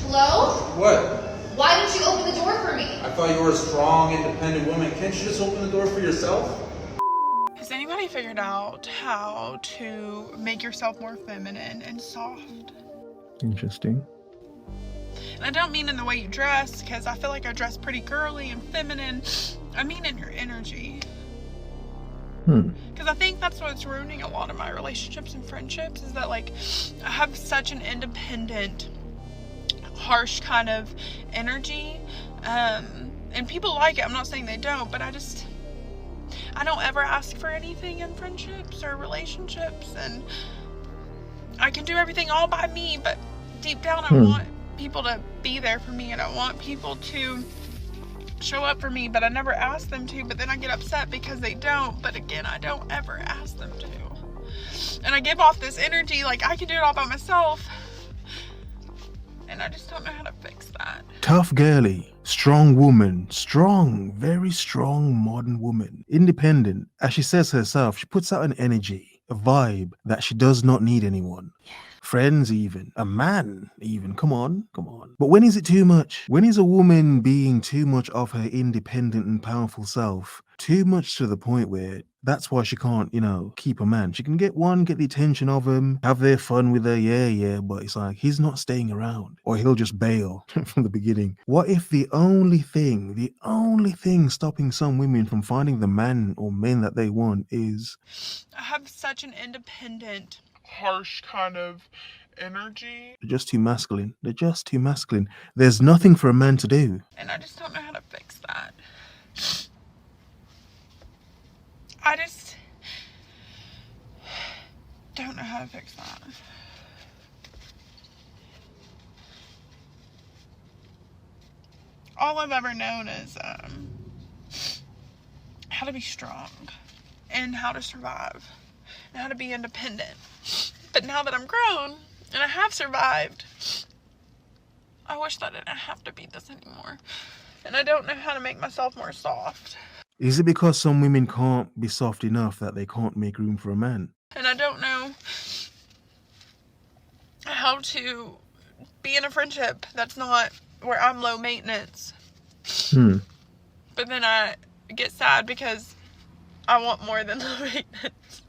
Hello? What? Why didn't you open the door for me? I thought you were a strong, independent woman. Can't you just open the door for yourself? Has anybody figured out how to make yourself more feminine and soft? Interesting. And I don't mean in the way you dress, because I feel like I dress pretty girly and feminine. I mean in your energy. Because I think that's what's ruining a lot of my relationships and friendships, is that like I have such an independent, harsh kind of energy. And people like it. I'm not saying they don't, but I don't ever ask for anything in friendships or relationships, and I can do everything all by me, but deep down I want people to be there for me, and I want people to show up for me, but I never ask them to, but then I get upset because they don't. But again, I don't ever ask them to, and I give off this energy like I can do it all by myself, and I just don't know how to fix that. Tough girly, strong woman, strong, very strong modern woman, independent. As she says herself, she puts out an energy, a vibe that she does not need anyone. Friends even, a man even, come on. But when is it too much? When is a woman being too much of her independent and powerful self? Too much to the point where that's why she can't, keep a man. She can get the attention of him, have their fun with her, yeah, but it's like he's not staying around, or he'll just bail from the beginning. What if the only thing stopping some women from finding the man or men that they want is I have such an independent, harsh kind of energy, they're just too masculine. There's nothing for a man to do. and I just don't know how to fix that. I just don't know how to fix that. All I've ever known is how to be strong and how to survive and how to be independent. But now that I'm grown and I have survived, I wish that I didn't have to be this anymore. And I don't know how to make myself more soft. Is it because some women can't be soft enough that they can't make room for a man? And I don't know how to be in a friendship that's not where I'm low maintenance. But then I get sad because I want more than low maintenance.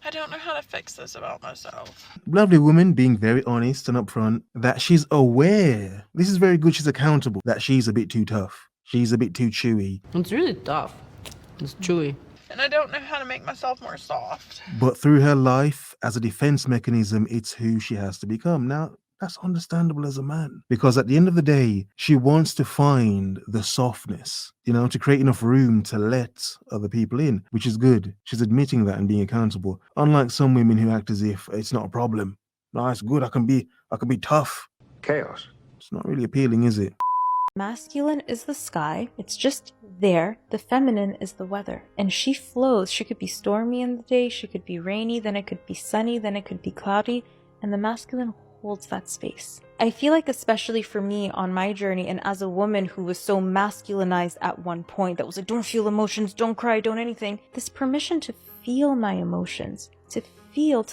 I don't know how to fix this about myself. Lovely woman being very honest and upfront that she's aware. This is very good. She's accountable that she's a bit too tough. She's a bit too chewy. It's really tough. It's chewy. And I don't know how to make myself more soft. But through her life, as a defense mechanism, it's who she has to become. Now, that's understandable as a man, because at the end of the day, she wants to find the softness, to create enough room to let other people in, which is good. She's admitting that and being accountable. Unlike some women who act as if it's not a problem. No, it's good. I can be tough. Chaos. It's not really appealing, is it? Masculine is the sky. It's just there. The feminine is the weather. And she flows. She could be stormy in the day. She could be rainy. Then it could be sunny. Then it could be cloudy. And the masculine holds that space. I feel like, especially for me on my journey, and as a woman who was so masculinized at one point, that was like, don't feel emotions, don't cry, don't anything, this permission to feel my emotions, to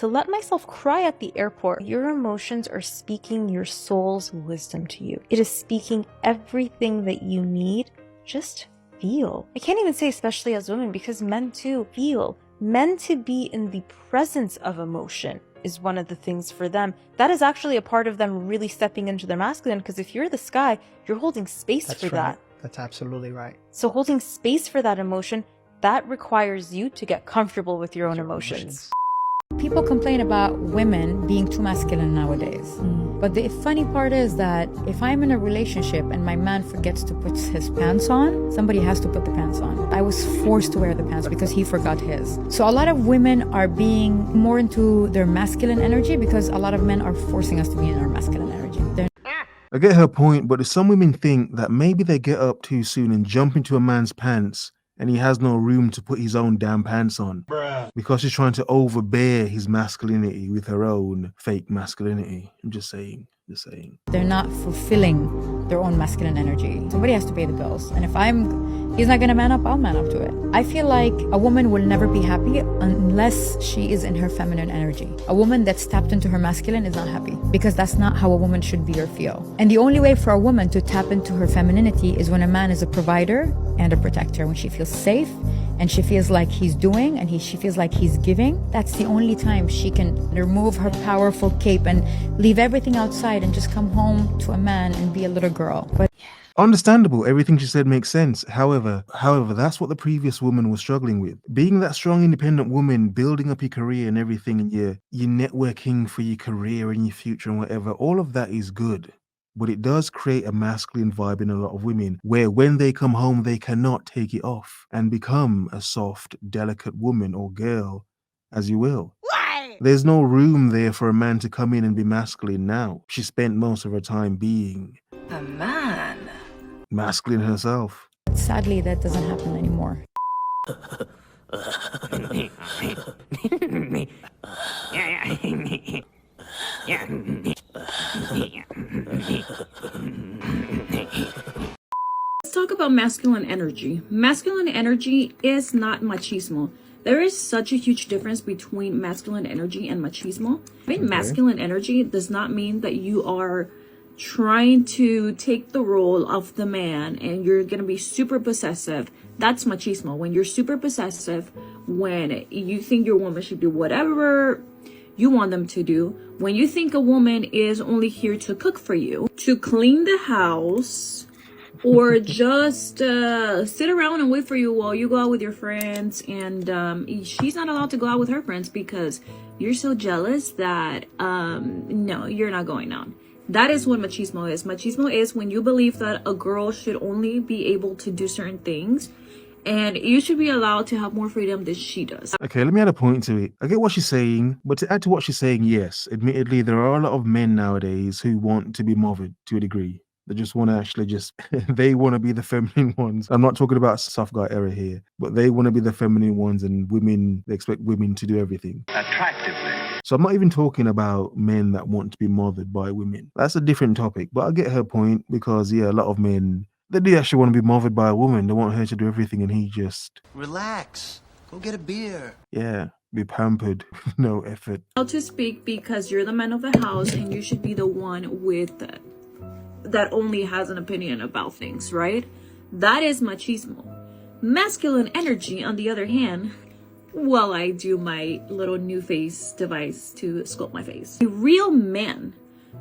let myself cry at the airport. Your emotions are speaking your soul's wisdom to you. It is speaking everything that you need. Just feel. I can't even say especially as women, because men too feel. Men to be in the presence of emotion is one of the things for them. That is actually a part of them really stepping into their masculine, because if you're the sky, you're holding space for that. That's absolutely right. So holding space for that emotion, that requires you to get comfortable with your own emotions. People complain about women being too masculine nowadays. But the funny part is that if I'm in a relationship and my man forgets to put his pants on, somebody has to put the pants on. I was forced to wear the pants because he forgot his. So a lot of women are being more into their masculine energy because a lot of men are forcing us to be in our masculine energy. I get her point, but some women think that maybe they get up too soon and jump into a man's pants and he has no room to put his own damn pants on. Because she's trying to overbear his masculinity with her own fake masculinity. I'm just saying. you're saying. They're not fulfilling their own masculine energy. Somebody has to pay the bills. And if he's not gonna man up, I'll man up to it. I feel like a woman will never be happy unless she is in her feminine energy. A woman that's tapped into her masculine is not happy, because that's not how a woman should be or feel. And the only way for a woman to tap into her femininity is when a man is a provider and a protector, when she feels safe and she feels like he's doing and she feels like he's giving. That's the only time she can remove her powerful cape and leave everything outside and just come home to a man and be a little girl. But Understandable. Everything she said makes sense. However, that's what the previous woman was struggling with. Being that strong, independent woman, building up your career and everything, and you're networking for your career and your future and whatever, all of that is good. But it does create a masculine vibe in a lot of women where when they come home, they cannot take it off and become a soft, delicate woman or girl, as you will. Why? There's no room there for a man to come in and be masculine now. She spent most of her time being a man. Masculine herself. sadly, that doesn't happen anymore. Let's talk about masculine energy. Masculine energy is not machismo. There is such a huge difference between masculine energy and machismo. Masculine energy does not mean that you are trying to take the role of the man and you're going to be super possessive. That's machismo. When you're super possessive, when you think your woman should do whatever you want them to do, when you think a woman is only here to cook for you, to clean the house, or just sit around and wait for you while you go out with your friends, and she's not allowed to go out with her friends because you're so jealous that no, you're not going out. That is what machismo is. Machismo is when you believe that a girl should only be able to do certain things and you should be allowed to have more freedom than she does. Okay, let me add a point to it. I get what she's saying, but to add to what she's saying, yes, admittedly, there are a lot of men nowadays who want to be mothered to a degree. They just want to actually they want to be the feminine ones. I'm not talking about soft guy era here, but they want to be the feminine ones, and women, they expect women to do everything attractively. So I'm not even talking about men that want to be mothered by women. That's a different topic, but I get her point because, yeah, a lot of men, they do actually want to be mothered by a woman. They want her to do everything, and he just... Relax. Go get a beer. Yeah, be pampered. No effort. How to speak because you're the man of the house and you should be the one with that only has an opinion about things, right? That is machismo. Masculine energy, on the other hand, well, I do my little new face device to sculpt my face. A real man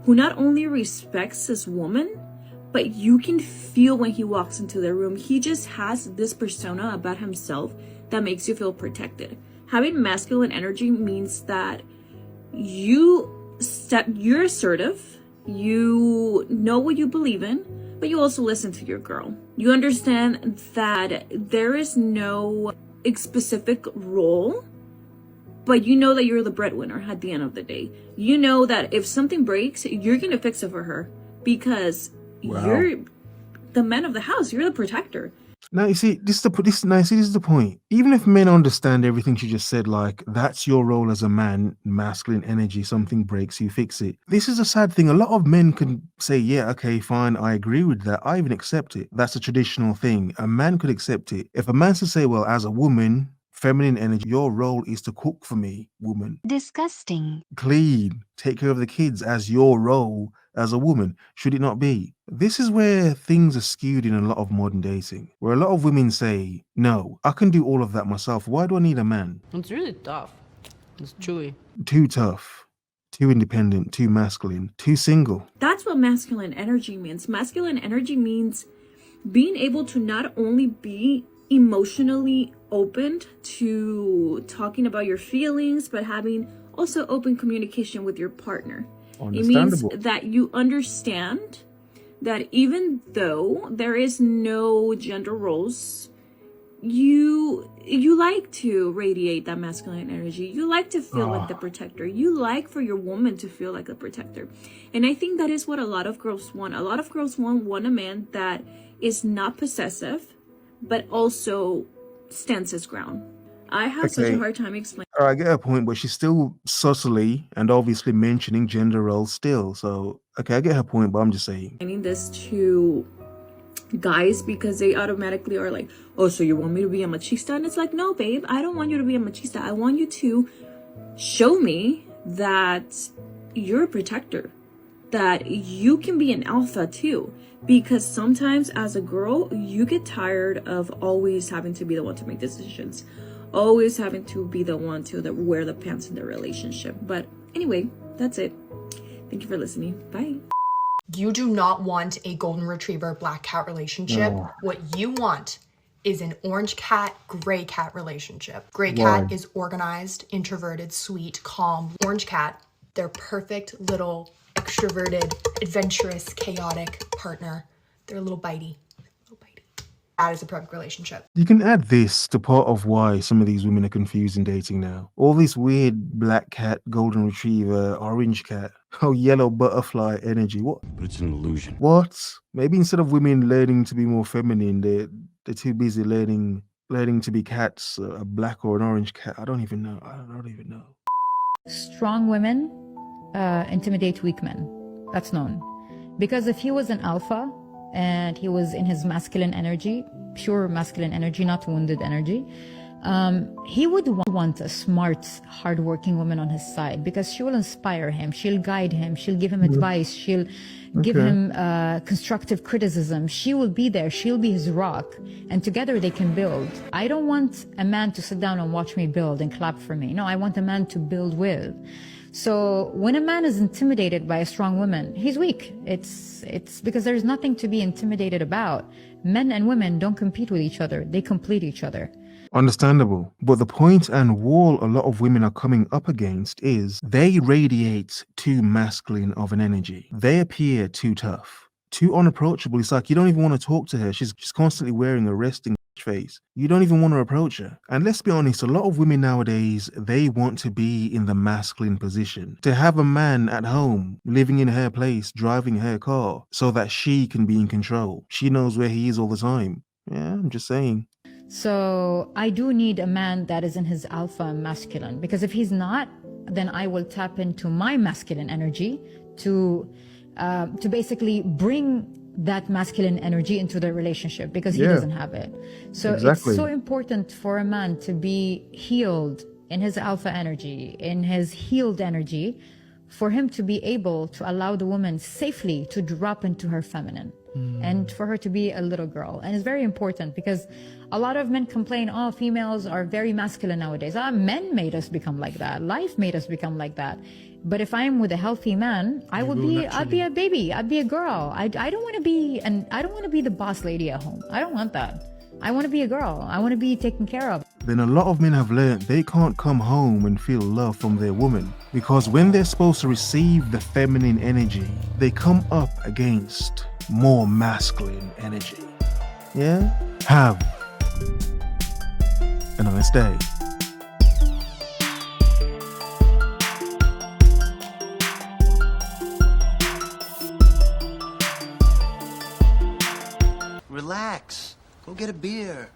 who not only respects his woman, but you can feel when he walks into the room, he just has this persona about himself that makes you feel protected. Having masculine energy means that you're assertive, you know what you believe in, but you also listen to your girl. You understand that there is no specific role, but you know that you're the breadwinner at the end of the day. You know that if something breaks, you're gonna fix it for her because you're the man of the house. You're the protector. Now you see, this is the point. Even if men understand everything she just said, like that's your role as a man, masculine energy, something breaks, you fix it. This is a sad thing. A lot of men can say, yeah, okay, fine, I agree with that. I even accept it. That's a traditional thing. A man could accept it. If a man's to say, well, as a woman, feminine energy, your role is to cook for me, woman. Disgusting. Clean, take care of the kids as your role as a woman. Should it not be? This is where things are skewed in a lot of modern dating, where a lot of women say, no, I can do all of that myself. Why do I need a man? It's really tough. It's chewy. Too tough, too independent, too masculine, too single. That's what masculine energy means. Masculine energy means being able to not only be emotionally open to talking about your feelings, but having also open communication with your partner. It means that you understand that even though there is no gender roles, you like to radiate that masculine energy. You like to feel like the protector. You like for your woman to feel like a protector. And I think that is what a lot of girls want. A lot of girls want a man that is not possessive, but also stands his ground. I have such Okay. a hard time explaining. All right, I get her point, but she's still subtly and obviously mentioning gender roles still. So, okay, I get her point, but I'm just saying. This to guys because they automatically are like, oh, so you want me to be a machista? And it's like, no, babe, I don't want you to be a machista. I want you to show me that you're a protector, that you can be an alpha too. Because sometimes as a girl, you get tired of always having to be the one to make decisions, always having to be the one to wear the pants in the relationship. But anyway, that's it. Thank you for listening. Bye. You do not want a golden retriever black cat relationship. No. What you want is an orange cat gray cat relationship. Gray Why? cat is organized, introverted, sweet, calm. Orange cat, they're perfect little extroverted, adventurous, chaotic partner. They're a little bitey. That is a perfect relationship. You can add this to part of why some of these women are confused in dating now. All this weird black cat, golden retriever, orange cat, oh, yellow butterfly energy. What? But it's an illusion. What? Maybe instead of women learning to be more feminine, they're too busy learning to be cats, a black or an orange cat. I don't even know. I don't even know. Strong women intimidate weak men. That's known. Because if he was an alpha and he was in his masculine energy, pure masculine energy, not wounded energy, he would want a smart, hardworking woman on his side because she will inspire him, she'll guide him, she'll give him advice, she'll give him constructive criticism. She will be there, she'll be his rock, and together they can build. I don't want a man to sit down and watch me build and clap for me. No, I want a man to build with. So when a man is intimidated by a strong woman, he's weak. It's because there's nothing to be intimidated about. Men and women don't compete with each other. They complete each other. Understandable. But the point and wall a lot of women are coming up against is they radiate too masculine of an energy. They appear too tough, too unapproachable. It's like you don't even want to talk to her. She's constantly wearing a resting face. You don't even want to approach her. And let's be honest, a lot of women nowadays, they want to be in the masculine position. To have a man at home, living in her place, driving her car, so that she can be in control. She knows where he is all the time. Yeah, I'm just saying. So I do need a man that is in his alpha masculine, because if he's not, then I will tap into my masculine energy to basically bring that masculine energy into the relationship, because he doesn't have it. So exactly. It's so important for a man to be healed in his alpha energy, in his healed energy, for him to be able to allow the woman safely to drop into her feminine and for her to be a little girl. And it's very important because a lot of men complain, oh, females are very masculine nowadays. Men made us become like that. Life made us become like that. But if I'm with a healthy man, I'd be a baby. I'd be a girl. I don't want to be the boss lady at home. I don't want that. I want to be a girl. I want to be taken care of. Then a lot of men have learned they can't come home and feel love from their woman, because when they're supposed to receive the feminine energy, they come up against more masculine energy. Yeah? Have a nice day. Relax. Go get a beer.